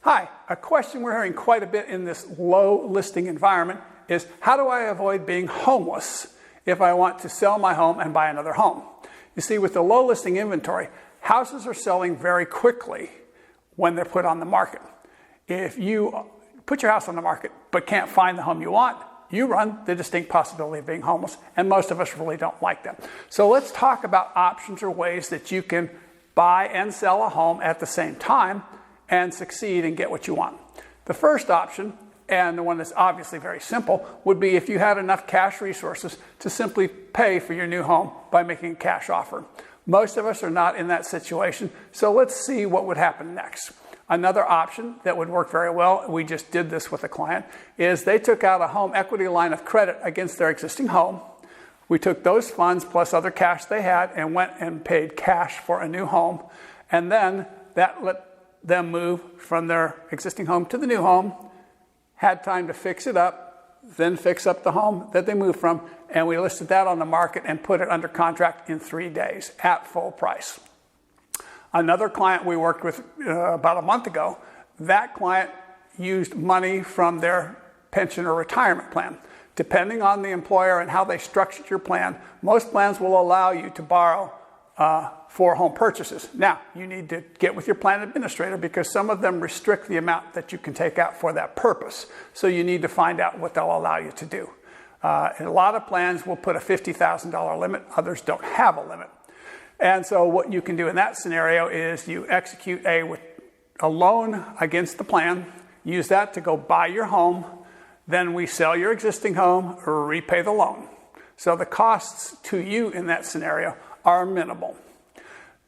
Hi, a question we're hearing quite a bit in this low listing environment is how do I avoid being homeless if I want to sell my home and buy another home? You see, with the low listing inventory, houses are selling very quickly when they're put on the market. If you put your house on the market but can't find the home you want, you run the distinct possibility of being homeless, and most of us really don't like that. So let's talk about options or ways that you can buy and sell a home at the same time and succeed and get what you want. The first option, and the one that's obviously very simple, would be if you had enough cash resources to simply pay for your new home by making a cash offer. Most of us are not in that situation, so let's see what would happen next. Another option that would work very well, we just did this with a client, is they took out a home equity line of credit against their existing home. We took those funds plus other cash they had and went and paid cash for a new home, and then that let them move from their existing home to the new home, had time to fix it up, then fix up the home that they moved from, and we listed that on the market and put it under contract in 3 days at full price. Another client we worked with about a month ago, that client used money from their pension or retirement plan. Depending on the employer and how they structured your plan, most plans will allow you to borrow for home purchases. Now, you need to get with your plan administrator because some of them restrict the amount that you can take out for that purpose. So you need to find out what they'll allow you to do. And a lot of plans will put a $50,000 limit. Others don't have a limit. And so what you can do in that scenario is you execute a loan against the plan, use that to go buy your home, then we sell your existing home or repay the loan. So the costs to you in that scenario are minimal.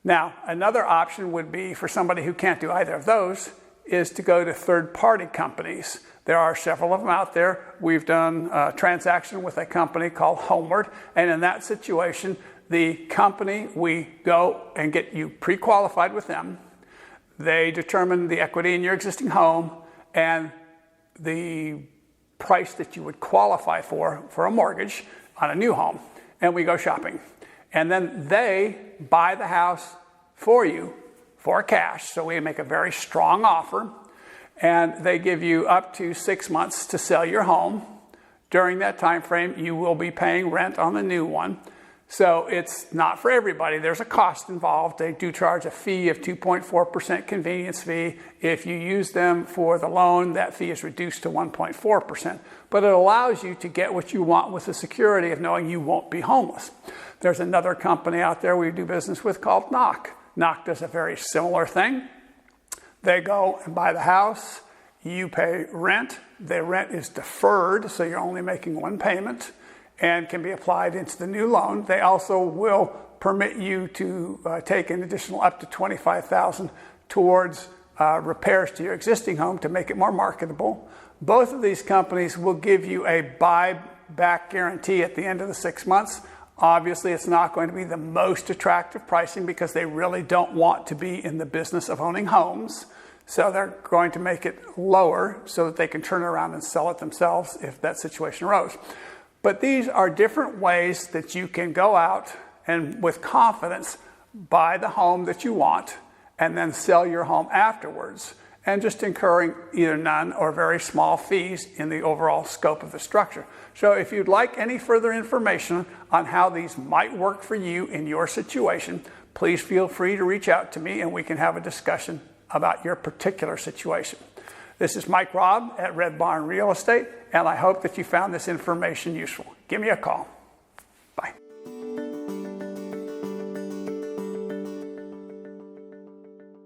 Now, another option would be for somebody who can't do either of those is to go to third-party companies. There are several of them out there. We've done a transaction with a company called Homeward, and in that situation, the company, we go and get you pre-qualified with them. They determine the equity in your existing home and the price that you would qualify for a mortgage on a new home, and we go shopping. And then they buy the house for you for cash. So we make a very strong offer, and they give you up to 6 months to sell your home. During that time frame, you will be paying rent on the new one. So it's not for everybody. There's a cost involved. They do charge a fee of 2.4% convenience fee. If you use them for the loan, that fee is reduced to 1.4%. But it allows you to get what you want with the security of knowing you won't be homeless. There's another company out there we do business with called Knock. Knock does a very similar thing. They go and buy the house. You pay rent. The rent is deferred, so you're only making one payment and can be applied into the new loan. They also will permit you to take an additional up to $25,000 towards repairs to your existing home to make it more marketable. Both of these companies will give you a buyback guarantee at the end of the 6 months. Obviously, it's not going to be the most attractive pricing because they really don't want to be in the business of owning homes. So they're going to make it lower so that they can turn around and sell it themselves if that situation arose. But these are different ways that you can go out and with confidence buy the home that you want and then sell your home afterwards, and just incurring either none or very small fees in the overall scope of the structure. So if you'd like any further information on how these might work for you in your situation, please feel free to reach out to me and we can have a discussion about your particular situation. This is Mike Robb at Red Barn Real Estate, and I hope that you found this information useful. Give me a call.